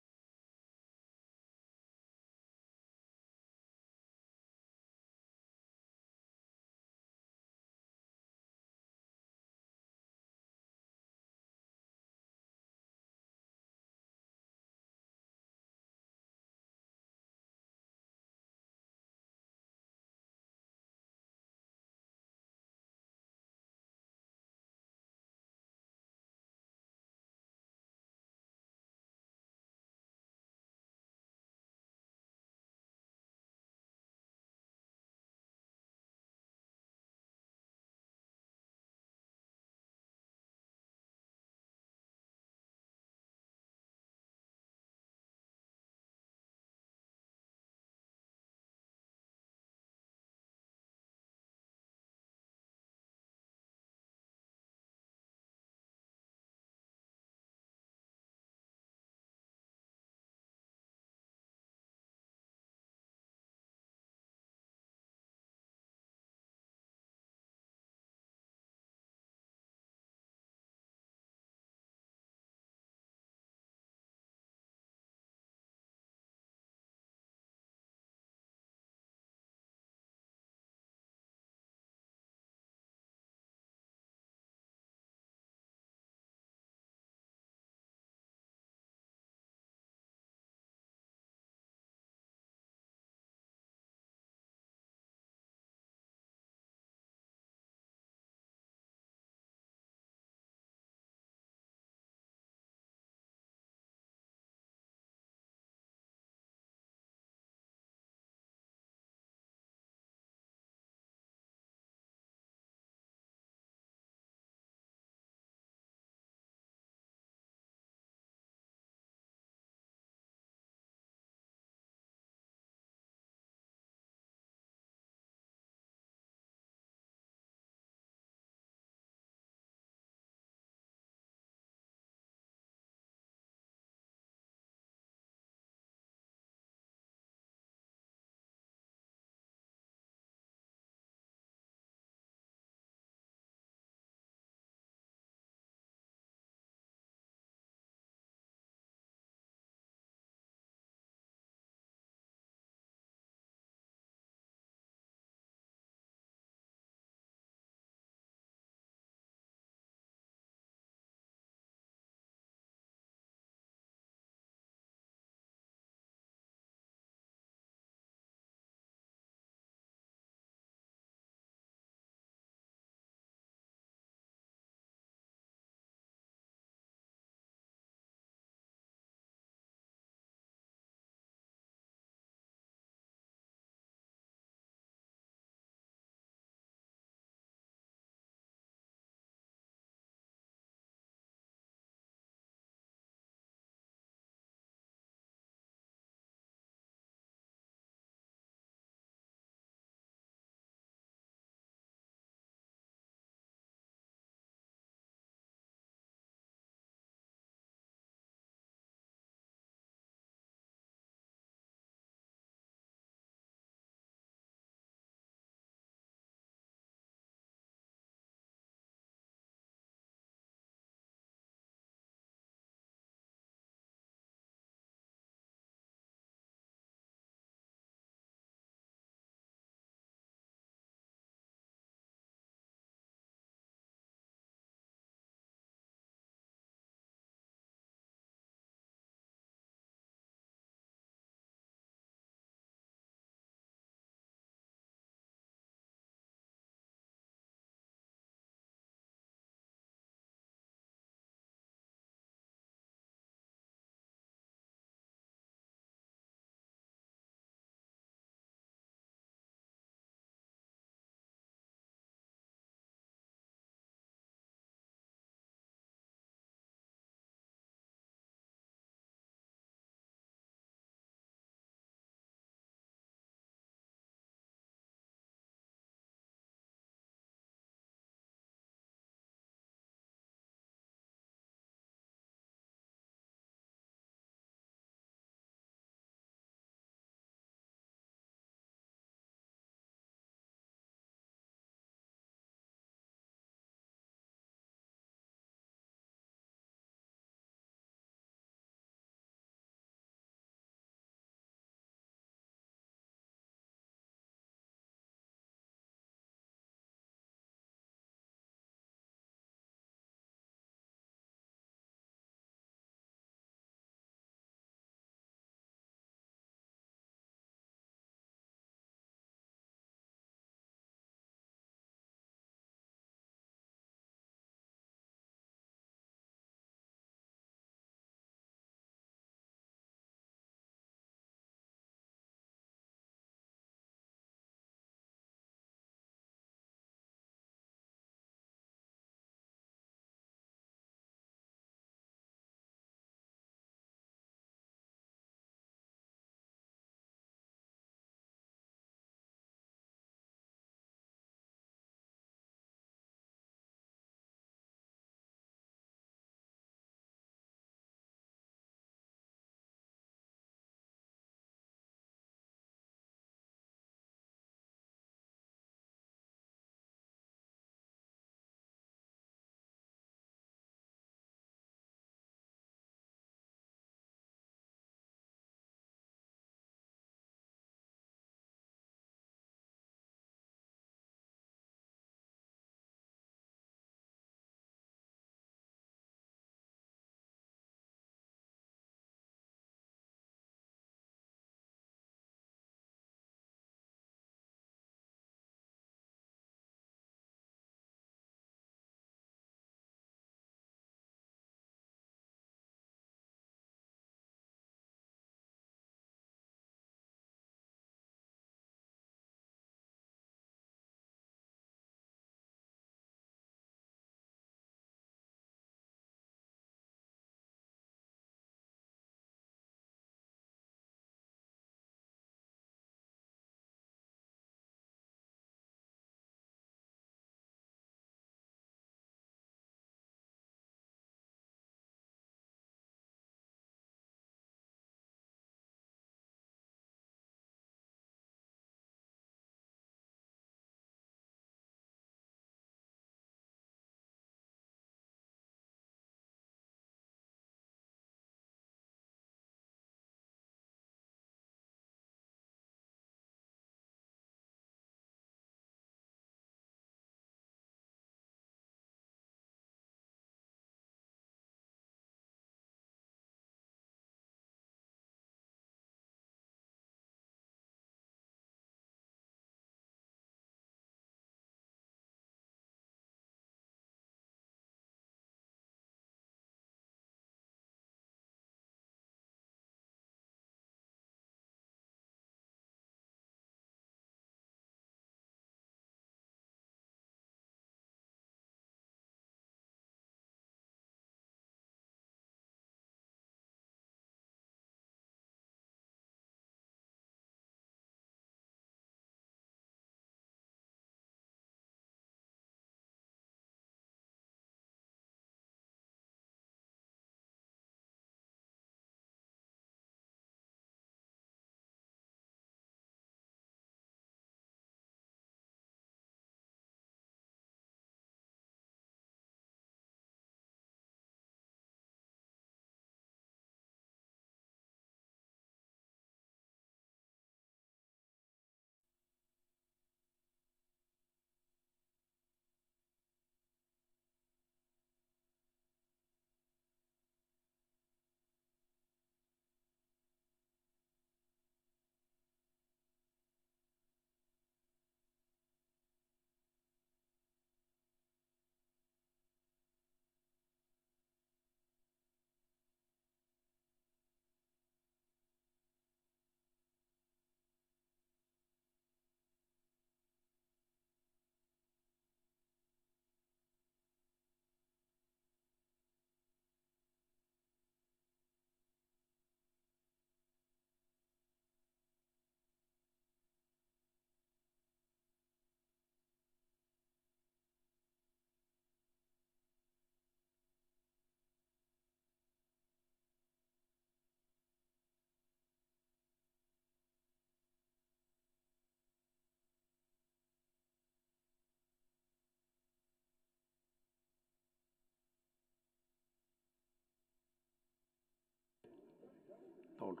Holk.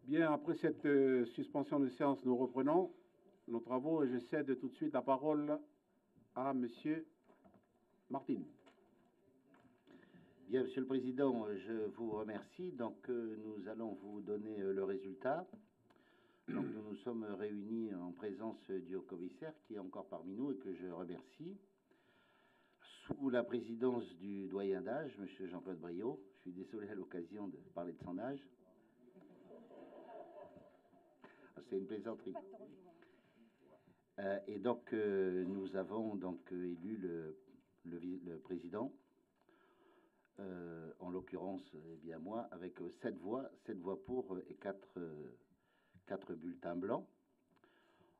Bien, après cette suspension de séance, nous reprenons nos travaux et je cède tout de suite la parole à M. Martin. Bien, Monsieur le Président, je vous remercie. Donc, nous allons vous donner le résultat. Donc, nous nous sommes réunis en présence du haut-commissaire qui est encore parmi nous et que je remercie. Sous la présidence du doyen d'âge, M. Jean-Claude Briot. Je suis désolé à l'occasion de parler de son âge. C'est une plaisanterie. Et donc, nous avons donc élu le président, en l'occurrence, eh bien moi, avec 7 voix pour et 4 bulletins blancs.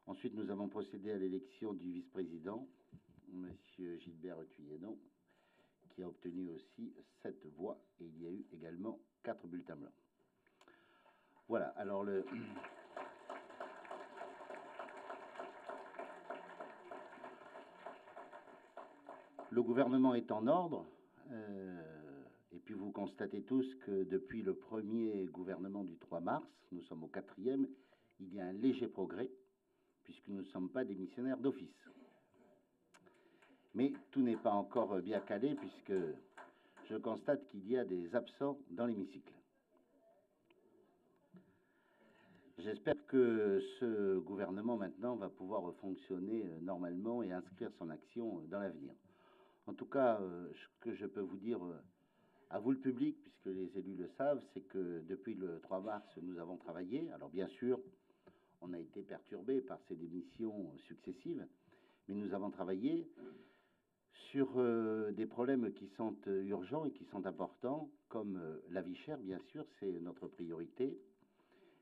Ensuite, nous avons procédé à l'élection du vice-président, M. Gilbert Thuyenot, qui a obtenu aussi 7 voix, et il y a eu également 4 bulletins blancs. Voilà, alors le gouvernement est en ordre, et puis vous constatez tous que depuis le premier gouvernement du 3 mars, nous sommes au 4e, il y a un léger progrès, puisque nous ne sommes pas des missionnaires d'office. Mais tout n'est pas encore bien calé, puisque je constate qu'il y a des absents dans l'hémicycle. J'espère que ce gouvernement maintenant va pouvoir fonctionner normalement et inscrire son action dans l'avenir. En tout cas, ce que je peux vous dire à vous le public, puisque les élus le savent, c'est que depuis le 3 mars, nous avons travaillé. Alors bien sûr, on a été perturbé par ces démissions successives, mais nous avons travaillé sur des problèmes qui sont urgents et qui sont importants, comme la vie chère, bien sûr, c'est notre priorité,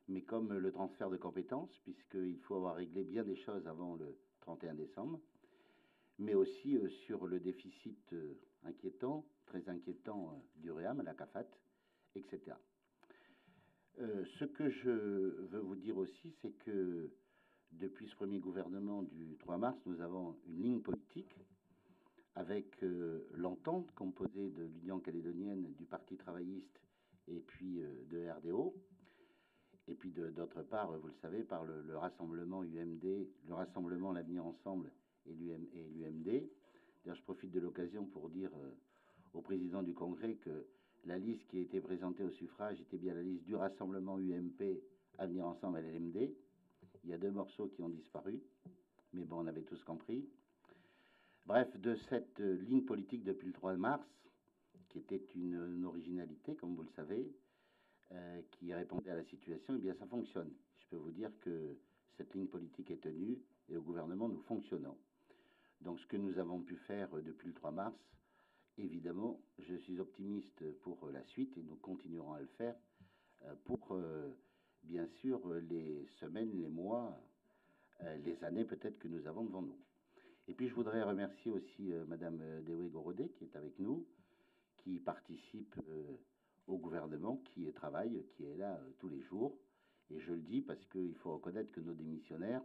mais comme le transfert de compétences, puisqu'il faut avoir réglé bien des choses avant le 31 décembre, mais aussi sur le déficit inquiétant, très inquiétant du REAM, à la CAFAT, etc. Ce que je veux vous dire aussi, c'est que depuis ce premier gouvernement du 3 mars, nous avons une ligne politique avec l'entente composée de l'Union calédonienne, du Parti travailliste et puis de RDO, et puis d'autre part, vous le savez, par le rassemblement UMD, le rassemblement L'Avenir Ensemble et l'UMD. D'ailleurs, je profite de l'occasion pour dire au président du Congrès que la liste qui a été présentée au suffrage était bien la liste du rassemblement UMP, Avenir Ensemble et l'LMD. Il y a 2 morceaux qui ont disparu, mais bon, on avait tous compris. Bref, de cette ligne politique depuis le 3 mars, qui était une originalité, comme vous le savez, qui répondait à la situation, eh bien ça fonctionne. Je peux vous dire que cette ligne politique est tenue et au gouvernement, nous fonctionnons. Donc ce que nous avons pu faire depuis le 3 mars, évidemment, je suis optimiste pour la suite et nous continuerons à le faire pour, bien sûr, les semaines, les mois, les années peut-être que nous avons devant nous. Et puis je voudrais remercier aussi Madame Dewey-Gorodé qui est avec nous, qui participe au gouvernement, qui travaille, qui est là tous les jours. Et je le dis parce qu'il faut reconnaître que nos démissionnaires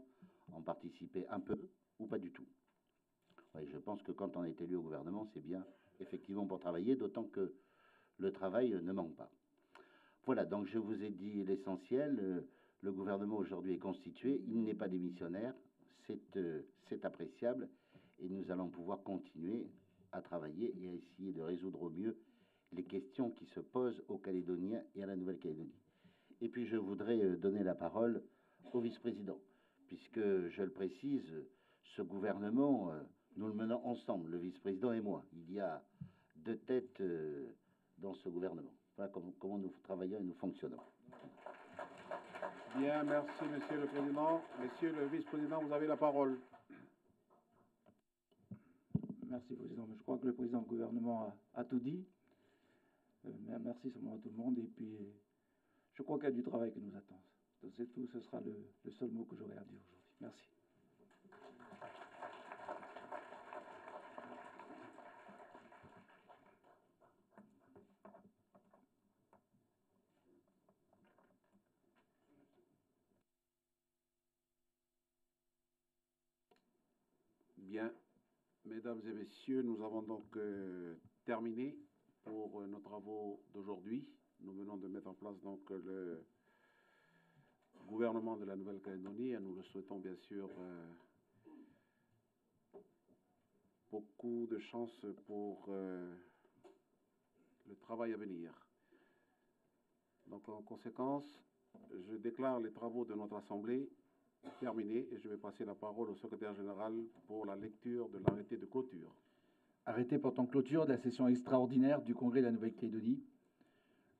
ont participé un peu ou pas du tout. Ouais, je pense que quand on est élu au gouvernement, c'est bien effectivement pour travailler, d'autant que le travail ne manque pas. Voilà, donc je vous ai dit l'essentiel. Le gouvernement aujourd'hui est constitué, il n'est pas démissionnaire, c'est appréciable et nous allons pouvoir continuer à travailler et à essayer de résoudre au mieux les questions qui se posent aux Calédoniens et à la Nouvelle-Calédonie. Et puis je voudrais donner la parole au vice-président, puisque, je le précise, ce gouvernement, nous le menons ensemble, le vice-président et moi. Il y a 2 têtes dans ce gouvernement. Voilà comment nous travaillons et nous fonctionnons. Bien, merci, Monsieur le Président. Monsieur le Vice-président, vous avez la parole. Merci, Président. Je crois que le Président du gouvernement a tout dit. Merci seulement à tout le monde. Et puis, je crois qu'il y a du travail qui nous attend. Donc, c'est tout. Ce sera le seul mot que j'aurai à dire aujourd'hui. Merci. Bien, mesdames et messieurs, nous avons donc terminé pour nos travaux d'aujourd'hui. Nous venons de mettre en place donc le gouvernement de la Nouvelle-Calédonie et nous le souhaitons bien sûr beaucoup de chance pour le travail à venir. Donc en conséquence, je déclare les travaux de notre Assemblée terminés et je vais passer la parole au secrétaire général pour la lecture de l'arrêté de clôture. Arrêté portant clôture de la session extraordinaire du Congrès de la Nouvelle-Calédonie.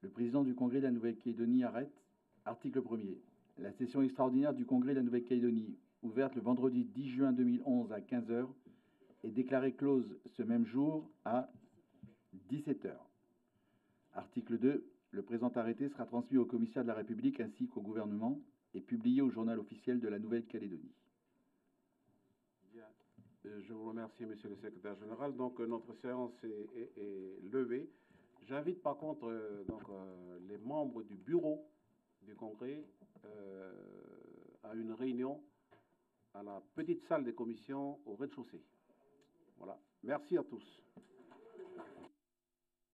Le président du Congrès de la Nouvelle-Calédonie arrête. Article 1er. La session extraordinaire du Congrès de la Nouvelle-Calédonie, ouverte le vendredi 10 juin 2011 à 15 h, est déclarée close ce même jour à 17 h. Article 2. Le présent arrêté sera transmis au commissaire de la République ainsi qu'au gouvernement et publié au journal officiel de la Nouvelle-Calédonie. Bien. Je vous remercie, monsieur le secrétaire général. Donc, notre séance est levée. J'invite par contre les membres du bureau du Congrès à une réunion à la petite salle des commissions au rez-de-chaussée. Voilà. Merci à tous.